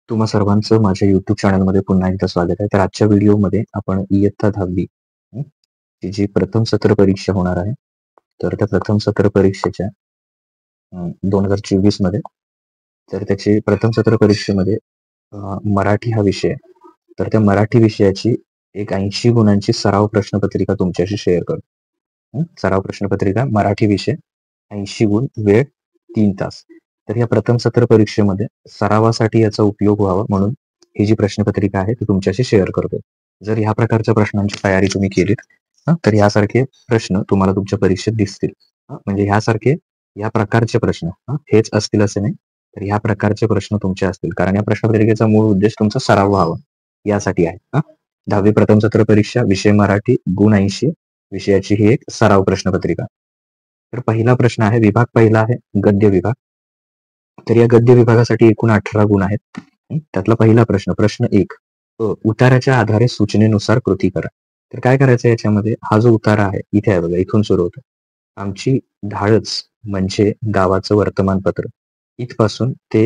तुम्हा सर्वांचं माझ्या YouTube चॅनलमध्ये पुन्हा एकदा स्वागत आहे. तर आजच्या व्हिडिओमध्ये आपण इयत्ता 10वी ची जी प्रथम सत्र परीक्षा होणार आहे. तर त्या प्रथम सत्र परीक्षेच्या 2024 मध्ये तर त्याची प्रथम सत्र परीक्षेमध्ये मराठी हा विषय आहे. तर त्या मराठी विषयाची एक 80 गुणांची सराव प्रश्नपत्रिका तुमच्याशी शेअर करतो. सराव प्रश्नपत्रिका मराठी विषय 80 गुण, वेळ 3 तास. तर या प्रथम सत्र परीक्षेमध्ये सरावासाठी याचा उपयोग व्हावा म्हणून ही जी प्रश्नपत्रिका आहे ती तुमच्याशी शेअर करतो. जर ह्या प्रकारच्या प्रश्नांची तयारी तुम्ही केलीत तर यासारखे प्रश्न तुम्हाला तुमच्या परीक्षेत दिसतील. म्हणजे ह्यासारखे या प्रकारचे प्रश्न हेच असतील असे नाही, तर ह्या प्रकारचे प्रश्न तुमचे असतील, कारण या प्रश्नपत्रिकेचा मूळ उद्देश तुमचा सराव व्हावा यासाठी आहे. 10वी प्रथम सत्र परीक्षा, विषय मराठी, गुण 80, विषयाची ही एक सराव प्रश्नपत्रिका. तर पहिला प्रश्न आहे, विभाग पहिला आहे गद्य विभाग. तर या गद्य विभागासाठी एकूण 18 गुण आहेत. त्यातला पहिला प्रश्न, प्रश्न 1, उताराच्या आधारे सूचनेनुसार कृती करा. तर काय करायचं याच्यामध्ये, हा जो उतारा आहे इथे आहे बघा, इथून सुरू होतं. आमची ढाळच म्हणजे गावाचं वर्तमानपत्र, इथपासून ते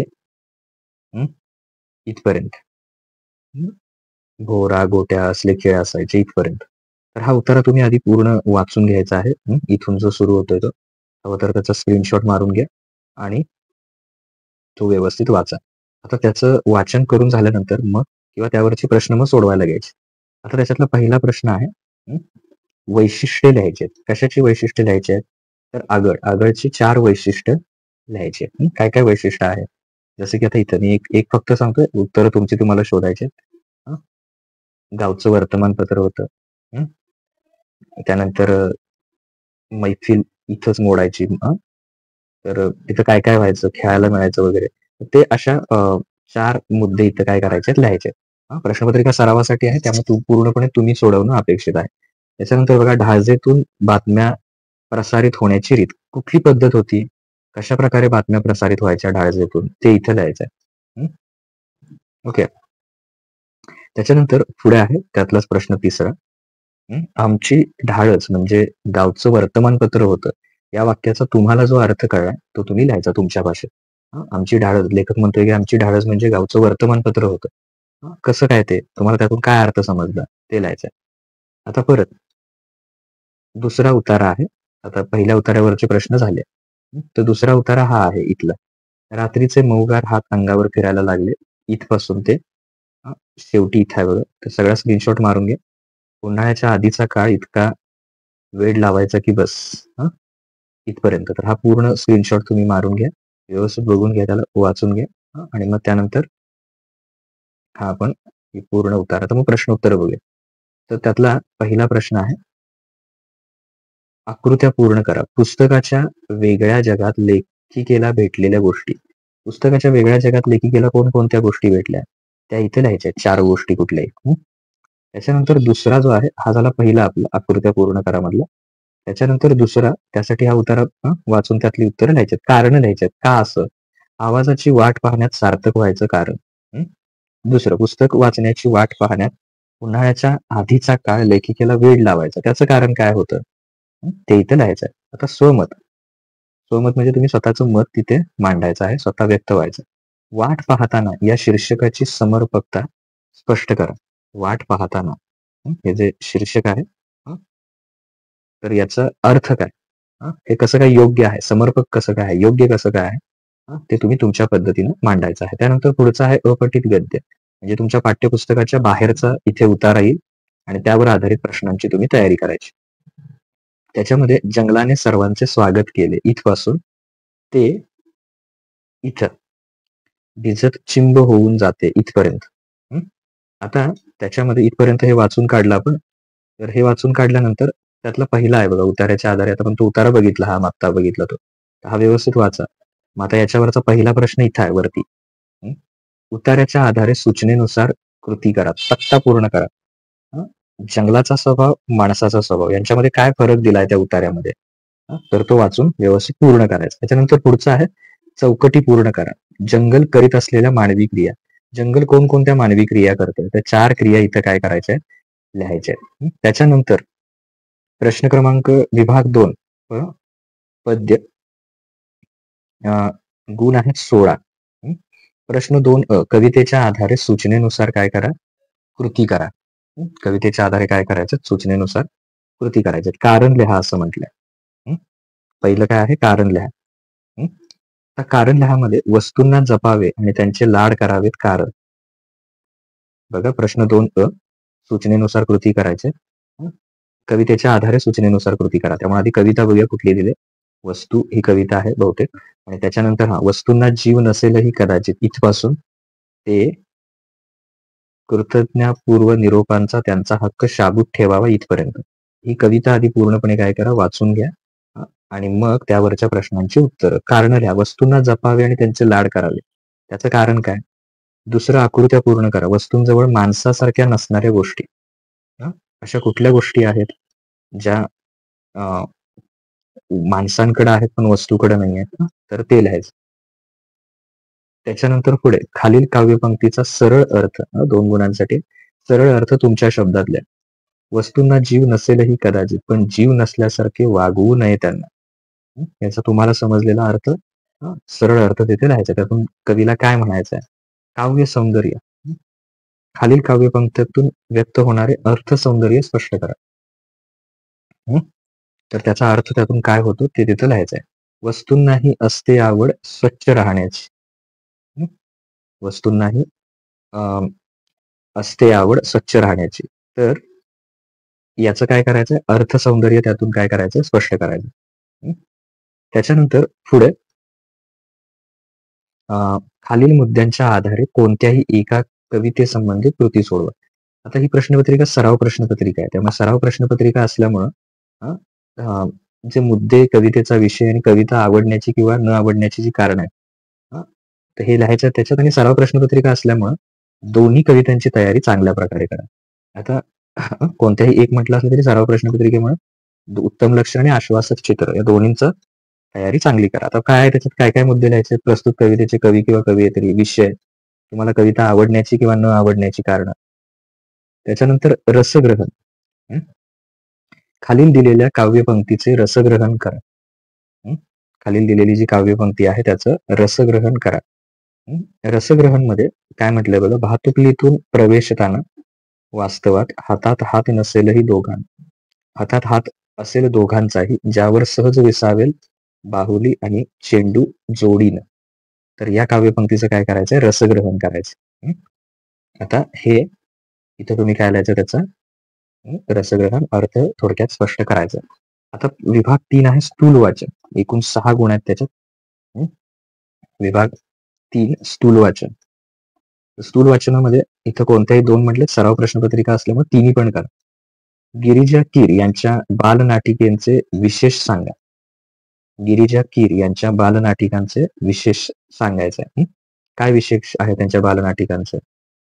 इथपर्यंत भोरा गोट्या असले खेळ असायचे इथपर्यंत. तर हा उतारा तुम्ही आधी पूर्ण वाचून घ्यायचा आहे. इथून जो सुरू होतोय तो, हवं तर त्याचा स्क्रीनशॉट मारून घ्या आणि तो व्यवस्थित वाचा. आता त्याचं वाचन करून झाल्यानंतर मग किंवा त्यावरचे प्रश्न मग सोडवायला घ्यायचे. आता त्याच्यातला पहिला प्रश्न आहे, वैशिष्ट्ये लिहायची आहेत. कशाची वैशिष्ट्ये लिहायची आहेत? तर आगळची 4 वैशिष्ट्य लिहायची आहेत. काय काय वैशिष्ट्य आहे? जसं की आता इथं मी एक फक्त सांगतोय, उत्तर तुमची तुम्हाला शोधायचे. गावचं वर्तमानपत्र होतं. त्यानंतर मैफिल इथंच मोडायची. तर तिथं काय काय व्हायचं, खेळायला मिळायचं वगैरे. ते अशा 4 मुद्दे इथं काय करायचे, लिहायचे. प्रश्नपत्रिका सरावासाठी आहे, त्यामुळे पूर्णपणे तुम्ही सोडवणं अपेक्षित आहे. त्याच्यानंतर बघा, ढाळजेतून बातम्या प्रसारित होण्याची रीत, कुठली पद्धत होती, कशा प्रकारे बातम्या प्रसारित व्हायच्या ढाळजेतून, ते इथं लिहायचंय. ओके. त्याच्यानंतर पुढे आहे त्यातलाच प्रश्न तिसरा, आमची ढाळच म्हणजे गावचं वर्तमानपत्र होतं. या वाक्याचा तुम्हाला जो अर्थ कळलाय तो तुम्ही लिहायचा तुमच्या भाषेत. आमची ढाळच, लेखक म्हणतोय की आमची ढाळच म्हणजे गावचं वर्तमानपत्र होतं. कसं काय, ते तुम्हाला त्यातून काय अर्थ समजला ते लिहायचंय. आता परत दुसरा उतारा आहे. आता पहिल्या उतार्यावरचे प्रश्न झाले, तर दुसरा उतारा हा आहे इथला. रात्रीचे मऊगार हात अंगावर फिरायला लागले, इथपासून ते शेवटी इथं आहे बघा. तर सगळा स्क्रीनशॉट मारून घ्या. उन्हाळ्याच्या आधीचा काळ इतका वेळ लावायचा की बस, इथपर्यंत. तर हा पूर्ण स्क्रीनशॉट तुम्ही मारून घ्या, व्यवस्थित बघून घ्या, त्याला वाचून घ्या आणि मग त्यानंतर हा आपण पूर्ण उतारा. तर मग प्रश्न उत्तर बघूया. तर त्यातला पहिला प्रश्न आहे, आकृत्या पूर्ण करा. पुस्तकाच्या वेगळ्या जगात लेखिकेला भेटलेल्या गोष्टी. पुस्तकाच्या वेगळ्या जगात लेखिकेला कोणकोणत्या गोष्टी भेटल्या त्या इथे लिहायच्या, 4 गोष्टी कुठल्याही. त्याच्यानंतर दुसरा जो आहे, हा झाला पहिला आपला आकृत्या पूर्ण करा मधला. त्याच्यानंतर दुसरा, त्यासाठी हा उतारा वाचून त्यातली उत्तरं लिहायची, कारण लिहायची. का असं? आवाजाची वाट पाहण्यात सार्थक व्हायचं कारण. दुसरं, पुस्तक वाचण्याची वाट पाहण्यात उन्हाळ्याच्या आधीचा काळ लेखिकेला वेळ लावायचा, त्याचं कारण काय होतं ते इथं लिहायचं आहे. आता स्वमत. स्वमत म्हणजे तुम्ही स्वतःचं मत तिथे मांडायचं आहे, स्वतः व्यक्त व्हायचं. वाट पाहताना या शीर्षकाची समर्पकता स्पष्ट करा. वाट पाहताना हे जे शीर्षक आहे, तर याचा अर्थ काय, हे कसं काय योग्य आहे, समर्पक कसं काय आहे, योग्य कसं काय आहे, ते तुम्ही तुमच्या पद्धतीनं मांडायचं आहे. त्यानंतर पुढचं आहे अपठित गद्य, म्हणजे तुमच्या पाठ्यपुस्तकाच्या बाहेरचा इथे उतारा येईल आणि त्यावर आधारित प्रश्नांची तुम्ही तयारी करायची. त्याच्यामध्ये जंगलाने सर्वांचे स्वागत केले, इथपासून ते इथं भिजत चिंब होऊन जाते, इथपर्यंत. आता त्याच्यामध्ये इथपर्यंत हे वाचून काढलं आपण. तर हे वाचून काढल्यानंतर त्यातला पहिला आहे बघा, उतार्याच्या आधारे. आता आपण तो उतारा बघितला, हा मागता बघितला तो, हा व्यवस्थित वाचा. मग आता याच्यावरचा पहिला प्रश्न इथं आहे वरती, उतार्याच्या आधारे सूचनेनुसार कृती करा, तक्ता पूर्ण करा. जंगलाचा स्वभाव, माणसाचा स्वभाव यांच्यामध्ये काय फरक दिलाय त्या उतार्यामध्ये, तर तो वाचून व्यवस्थित पूर्ण करायचा. त्याच्यानंतर पुढचं आहे, चौकटी पूर्ण करा. जंगल करीत असलेल्या मानवी क्रिया. जंगल कोणकोणत्या मानवी क्रिया करते, त्या 4 क्रिया इथं काय करायच्या, लिहायच्या. त्याच्यानंतर प्रश्न क्रमांक विभाग 2, पद्य, गुण आहेत 16. प्रश्न 2 कवितेच्या आधारे सूचनेनुसार काय करा? कृती करा. कवितेच्या आधारे काय करायचं? सूचनेनुसार कृती करायचे. कारण लिहा असं म्हटलंय. पहिलं काय आहे? कारण लिहा. तर कारण लिहामध्ये वस्तूंना जपावे आणि त्यांचे लाड करावेत कारण. बघा प्रश्न 2 सूचनेनुसार कृती करायचे. कवितेच्या आधारे सूचनेनुसार कृती करा. त्यामुळे आधी कविता बघूया कुठली दिली. वस्तू ही कविता आहे बहुतेक. आणि त्याच्यानंतर वस्तूंना जीव नसेलही कदाचित इथपासून ते कृतज्ञतापूर्व निरोपांचा त्यांचा हक्क शाबूत ठेवावा इथपर्यंत. ही कविता आधी पूर्णपणे काय करा? वाचून घ्या. आणि मग त्यावरच्या प्रश्नांची उत्तरं. कारण लिहा. वस्तूंना जपावे आणि त्यांचे लाड करावे. त्याचं कारण काय? दुसरं आकृत्या पूर्ण करा. वस्तूंजवळ माणसासारख्या नसणाऱ्या गोष्टी. अशा कुठल्या गोष्टी आहेत ज्या माणसांकडे आहेत पण वस्तूकडे नाही आहेत? तर ते लिहायचं. त्याच्यानंतर पुढे खालील काव्यपंक्तीचा सरळ अर्थ 2 गुणांसाठी सरळ अर्थ तुमच्या शब्दात लिहा. वस्तूंना जीव नसेलही कदाचित पण जीव नसल्यासारखे वागवू नये त्यांना. याचा तुम्हाला समजलेला अर्थ सरळ अर्थ तिथे लिहायचा. त्यातून कवीला काय म्हणायचं आहे? काव्य सौंदर्य. खालील काव्यपंक्तीतून व्यक्त होणारे अर्थ सौंदर्य स्पष्ट करा. तर त्याचा अर्थ त्यातून काय होतो ते तिथं लिहायचं आहे. वस्तूंनाही असते आवड स्वच्छ राहण्याची. वस्तूंनाही असते आवड स्वच्छ राहण्याची. तर याचं काय करायचंय? अर्थ सौंदर्य त्यातून काय करायचं? स्पष्ट करायचं. त्याच्यानंतर पुढे खालील मुद्द्यांच्या आधारे कोणत्याही एका कवितेसंबंधित कृती सोडवा. आता ही प्रश्नपत्रिका सराव प्रश्नपत्रिका आहे. त्यामुळे सराव प्रश्नपत्रिका असल्यामुळं जे मुद्दे, कवितेचा विषय आणि कविता आवडण्याची किंवा न आवडण्याची जी कारण आहे तर हे लिहायचं त्याच्यात. आणि सराव प्रश्नपत्रिका असल्यामुळं दोन्ही कवितांची तयारी चांगल्या प्रकारे करा. आता कोणत्याही एक म्हटलं असलं तरी सराव प्रश्नपत्रिकेमुळे उत्तम लक्ष आणि आश्वासक चित्र या दोन्हींचं तयारी चांगली करा. आता काय त्याच्यात काय काय मुद्दे लिहायचे? प्रस्तुत कवितेचे कवी किंवा कवयित्री, विषय, तुम्हाला कविता आवडण्याची किंवा न आवडण्याची कारण. त्याच्यानंतर रसग्रहण. खालील दिलेल्या काव्यपंक्तीचे रसग्रहण करा. खालील दिलेली जी काव्यपंक्ती आहे त्याचं रसग्रहण करा. रसग्रहण मध्ये काय म्हटलंय बघा. भातुकलीतून प्रवेशताना वास्तवात हातात हात नसेलही हातात हात असेल दोघांचाही ज्यावर सहज विसावेल बाहुली आणि चेंडू जोडीनं. तर या काव्यपंक्तीचं काय करायचंय? रसग्रहण करायचं. आता हे इथं तुम्ही काय लिहायचं? त्याचा रसग्रहण अर्थ थोडक्यात स्पष्ट करायचं. आता विभाग 3 आहे स्थूल वाचन. एकूण 6 गुण आहेत त्याच्यात. विभाग 3 स्थूल वाचन. स्थूल वाचनामध्ये इथं कोणत्याही 2 म्हटले सराव प्रश्नपत्रिका असल्यामुळे तिन्ही पण करा. गिरिजा कीर यांच्या बालनाटिकेंचे विशेष सांगा. गिरिजा कीर यांच्या बालनाटिकांचे विशेष सांगायचं. काय विशेष आहे त्यांच्या बालनाटिकांचं?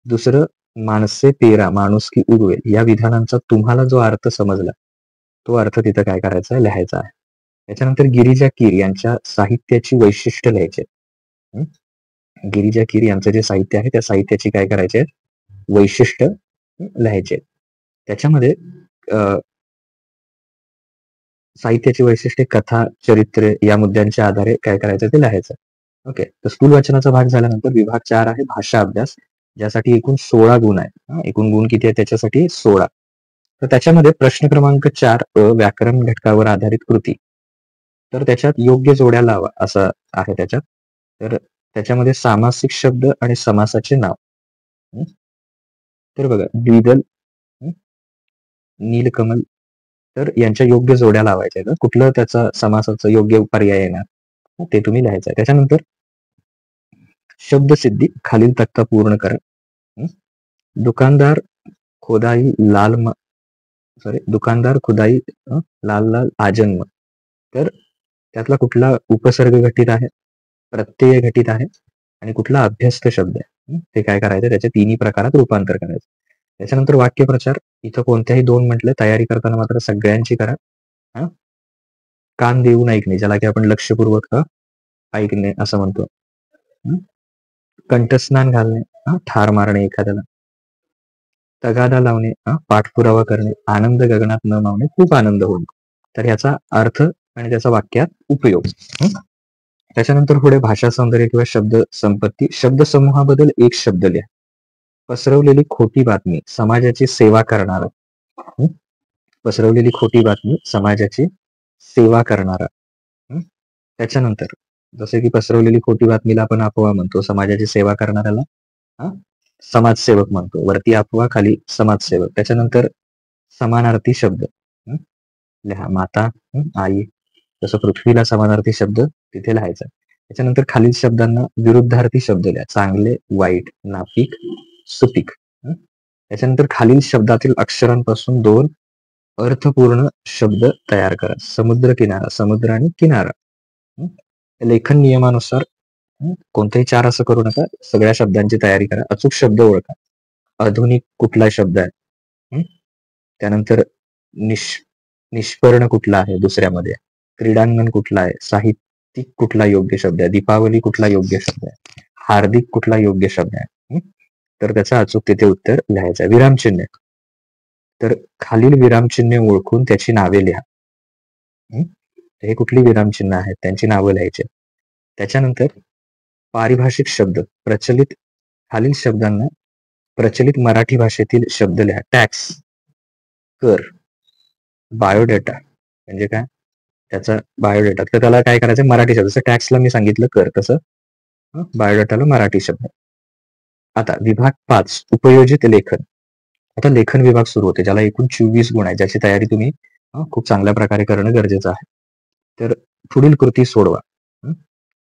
दुसरं, माणसे पेरा माणुसकी उगवेल या विधानांचा तुम्हाला जो अर्थ समजला तो अर्थ तिथं काय करायचा आहे? लिहायचा आहे. त्याच्यानंतर गिरिजा कीर यांच्या साहित्याची वैशिष्ट्य लिहायचे. गिरिजा कीर यांचं जे साहित्य आहे त्या साहित्याची काय करायचे? वैशिष्ट्य लिहायचे. त्याच्यामध्ये साहित्याची वैशिष्ट्ये, कथा, चरित्रे या मुद्द्यांच्या आधारे काय करायचं ते लिहायचं. ओके. तर स्थूल वाचनाचा भाग झाल्यानंतर विभाग 4 आहे भाषा अभ्यास, ज्यासाठी एकूण 16 गुण आहे. एकूण गुण किती आहे त्याच्यासाठी? 16. तर त्याच्यामध्ये प्रश्न क्रमांक 4 व्याकरण घटकावर आधारित कृती. तर त्याच्यात योग्य जोड्या लावा असं आहे त्याच्यात. तर त्याच्यामध्ये सामासिक शब्द आणि समासाचे नाव. तर बघा द्विदल, नीलकमल, तर यांच्या योग्य जोड्या लावायच्या आहेत. कुठलं त्याचा समासाचं योग्य पर्याय येणार ते तुम्ही लिहायचं आहे. त्याच्यानंतर शब्दसिद्धी खालील तक्ता पूर्ण करा. दुकानदार खुदाई लाल लाल आजन्म. तर त्यातला कुठला उपसर्ग घटित आहे, प्रत्यय घटित आहे आणि कुठला अभ्यस्त शब्द आहे ते काय करायचं? त्याच्या तिन्ही प्रकारात रूपांतर करायचं. त्याच्यानंतर वाक्यप्रचार. इथं कोणत्याही 2 म्हटले. तयारी करताना मात्र सगळ्यांची करा. कान देऊन ऐकणे, ज्याला की आपण लक्षपूर्वक ऐकणे असं म्हणतो. कंठस्नान घालणे, ठार मारणे एखाद्याला, तगादा लावणे, पाठपुरावा करणे, आनंद गगनात न मावणे, खूप आनंद होणे. तर याचा अर्थ आणि त्याचा वाक्यात उपयोग. त्याच्यानंतर पुढे भाषा सौंदर्य किंवा शब्द संपत्ती. शब्द समूहाबद्दल एक शब्द लिहा. पसरवलेली खोटी बातमी, समाजाची सेवा करणारा. हं? पसरवलेली खोटी बातमी, समाजाची सेवा करणारा. त्याच्यानंतर जसे की पसरवलेली खोटी बातमीला आपण अफवा म्हणतो, समाजाची सेवा करणाऱ्याला समाजसेवक म्हणतो. वरती अफवा, खाली समाजसेवक. त्याच्यानंतर समानार्थी शब्द लिहा. माता, आई. जसं पृथ्वीला समानार्थी शब्द तिथे लिहायचा. त्याच्यानंतर खालील शब्दांना विरुद्धार्थी शब्द लिहा. चांगले, वाईट, नापीक, सुपीक. त्याच्यानंतर खालील शब्दातील अक्षरांपासून 2 अर्थपूर्ण शब्द तयार करा. समुद्र किनारा, समुद्र आणि किनारा. लेखन नियमानुसार कोणतेही 4 असं करू नका. सगळ्या शब्दांची तयारी करा. अचूक शब्द ओळखा. आधुनिक कुठला शब्द आहे, त्यानंतर निष्पर्ण कुठला आहे दुसऱ्यामध्ये, क्रीडांगण कुठला आहे, साहित्यिक कुठला योग्य शब्द आहे, दीपावली कुठला योग्य शब्द आहे, हार्दिक कुठला योग्य शब्द आहे. तर त्याचं अचूक तिथे उत्तर लिहायचं. विरामचिन्ह. तर खालील विरामचिन्हे ओळखून त्याची नावे लिहा. हे कुठली विरामचिन्ह आहेत त्यांची नावं लिहायची. त्याच्यानंतर पारिभाषिक शब्द, प्रचलित, खालील शब्दांना प्रचलित मराठी भाषेतील शब्द लिहा. टॅक्स, कर. बायोडेटा म्हणजे काय, त्याचा बायोडेटा. तर त्याला काय करायचं, मराठी शब्द. जसं टॅक्सला मी सांगितलं कर, तसं बायोडेटाला मराठी शब्द. आता विभाग 5, उपयोजित लेखन. आता लेखन विभाग सुरू होते, ज्याला एकूण 24 गुण आहे, ज्याची तयारी तुम्ही खूप चांगल्या प्रकारे करणं गरजेचं आहे. तर पुढील कृती सोडवा.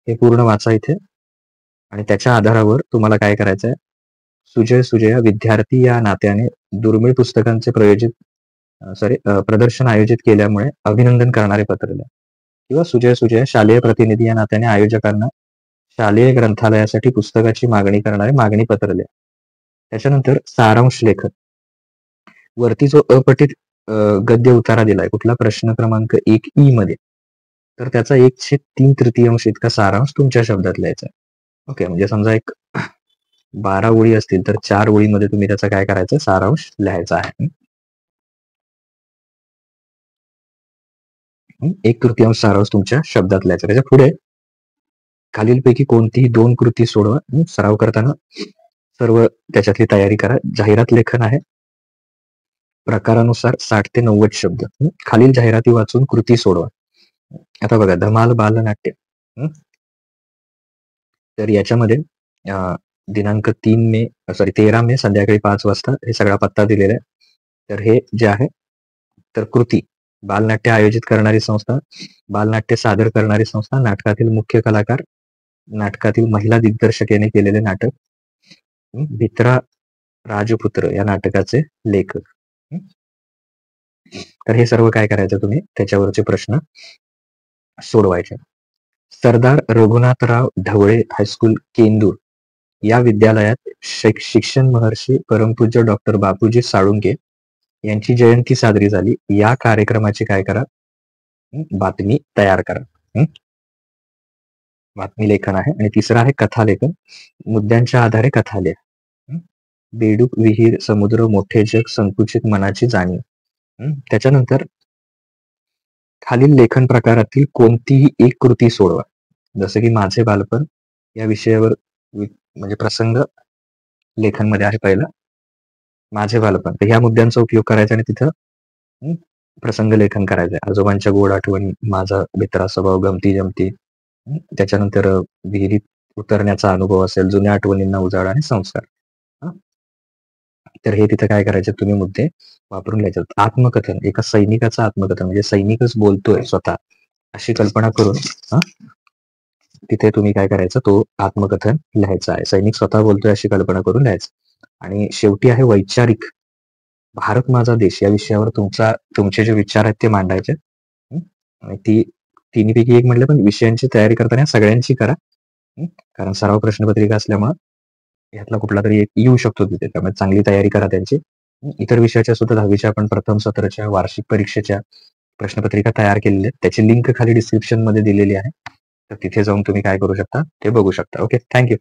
हे पूर्ण वाचा इथे आणि त्याच्या आधारावर तुम्हाला काय करायचं आहे, सुजया विद्यार्थी या नात्याने दुर्मिळ पुस्तकांचे प्रदर्शन आयोजित केल्यामुळे अभिनंदन करणारे पत्र लिहा. किंवा सुजया शालेय प्रतिनिधी या नात्याने आयोजकांना शालेय ग्रंथालयासाठी पुस्तकाची मागणी करणारे मागणी पत्र लिहा. त्याच्यानंतर सारांश लेखन. वरती जो अपठित गद्य उतारा दिलाय कुठला, प्रश्न क्रमांक 1E मध्ये, तर त्याचा 1/3 इतका सारांश तुमच्या शब्दात लिहायचा. ओके, म्हणजे समजा एक 12 ओळी असतील तर 4 ओळीमध्ये तुम्ही त्याचा काय करायचं, सारांश लिहायचा आहे. 1/3 सारांश तुमच्या शब्दात लिहायचा. त्याच्या पुढे खालीलपैकी कोणतीही 2 कृती सोडवा. सराव करताना सर्व त्याच्यातली तयारी करा. जाहिरात लेखन आहे, प्रकारानुसार 60 ते 90 शब्द. खालील जाहिराती वाचून कृती सोडवा. आता बघा, धमाल बालनाट्य. तर याच्यामध्ये दिनांक 13 मे संध्याकाळी 5 वाजता हे सगळा पत्ता दिलेला आहे. तर हे जे आहे, तर कृती, बालनाट्य आयोजित करणारी संस्था, बालनाट्य सादर करणारी संस्था, नाटकातील मुख्य कलाकार, नाटकातील महिला दिग्दर्शक याने केलेले नाटक, भित्रा राजपुत्र या नाटकाचे लेखक. तर हे सर्व काय करायचं, तुम्ही त्याच्यावरचे प्रश्न सोडवायचे. सरदार रघुनाथराव ढवळे हायस्कूल, केंदूर या विद्यालयात शिक्षण महर्षी परमपूज्य डॉक्टर बापूजी साळुंके यांची जयंती साजरी झाली. या कार्यक्रमाची काय करा, बातमी तयार करा. बातमी लेखन आहे. आणि तिसरं आहे कथा लेखन. मुद्द्यांच्या आधारे कथा लिहा. बेडूक, विहीर, समुद्र, मोठे जग, संकुचित मनाची जाणीव. त्याच्यानंतर खालील लेखन प्रकारातील कोणतीही एक कृती सोडवा. जसं की माझे बालपण या विषयावर म्हणजे प्रसंग लेखन मध्ये आहे पहिला माझे बालपण. तर ह्या मुद्द्यांचा उपयोग करायचा आणि तिथं प्रसंग लेखन करायचं. आजोबांच्या गोड आठवणी, माझा मित्रा स्वभाव, गमती जमती. त्याच्यानंतर विहिरीत उतरण्याचा अनुभव असेल, जुन्या आठवणींना उजाळा आणि संस्कार. तर हे तिथं काय करायचं, तुम्ही मुद्दे वापरून घ्यायचे. आत्मकथन, एका सैनिकाचं आत्मकथन म्हणजे सैनिकच बोलतोय स्वतः अशी कल्पना करून तिथे तुम्ही काय करायचं, तो आत्मकथन लिहायचं आहे. सैनिक स्वतः बोलतोय अशी कल्पना करून लिहायचं. आणि शेवटी आहे वैचारिक, भारत माझा देश या विषयावर तुमचे जे विचार आहेत ते मांडायचे. आणि ती तिन्हीपैकी एक म्हटलं, पण विषयांची तयारी करताना सगळ्यांची करा, कारण सराव प्रश्नपत्रिका असल्यामुळे यातला कुठला तरी एक येऊ शकतो तिथे. त्यामुळे चांगली तयारी करा त्यांची. इतर विषयाच्या सुद्धा 10वीच्या आपण प्रथम सत्राच्या वार्षिक परीक्षेच्या प्रश्नपत्रिका तयार केलेल्या आहेत. त्याची लिंक खाली डिस्क्रिप्शन मध्ये दिलेली आहे. तर तिथे जाऊन तुम्ही काय करू शकता ते बघू शकता. Okay, thank you.